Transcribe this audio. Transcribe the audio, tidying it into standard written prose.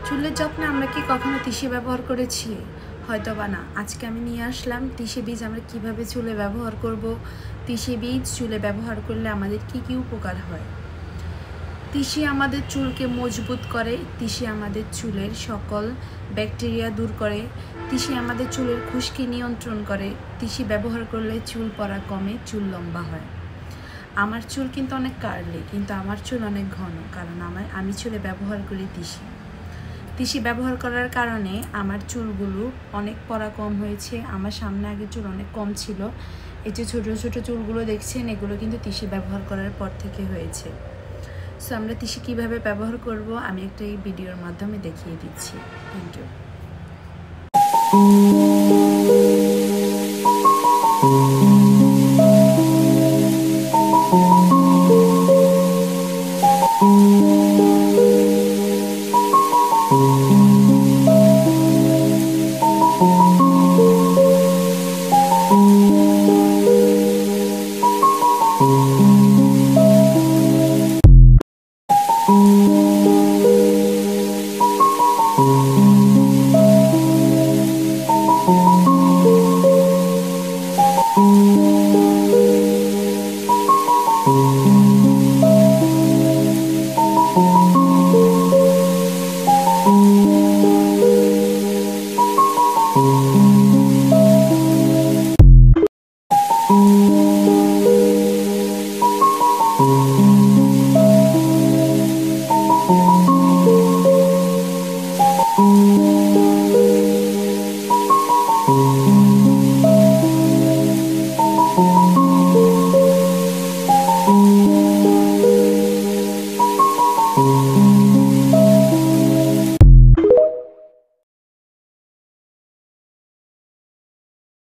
চুলের যত্নে আমরা কি কখনো তিসি ব্যবহার করেছি? হয়তো বা না। আজকে আমি নিয়ে আসলাম তিসি বীজ আমরা কিভাবে চুলে ব্যবহার করব। তিসি বীজ চুলে ব্যবহার করলে আমাদের কি কি উপকার হয়। তিসি আমাদের চুলকে মজবুত করে, তিসি আমাদের চুলের সকল ব্যাকটেরিয়া দূর করে, তিসি আমাদের চুলের খুশকি নিয়ন্ত্রণ করে, তিসি ব্যবহার করলে চুল পড়া কমে, চুল লম্বা হয়। আমার চুল কিন্তু অনেক কার্লি, কিন্তু আমার চুল অনেক ঘন, কারণ আমি চুলে ব্যবহার করি তিসি। তিসি ব্যবহার করার কারণে আমার চুলগুলো অনেক পড়া কম হয়েছে। আমার সামনে আগে চুল অনেক কম ছিল, এই যে ছোটো ছোটো চুলগুলো দেখছেন, এগুলো কিন্তু তিসি ব্যবহার করার পর থেকে হয়েছে। সো আমরা তিসি কীভাবে ব্যবহার করব আমি একটা এই ভিডিওর মাধ্যমে দেখিয়ে দিচ্ছি। Thank you.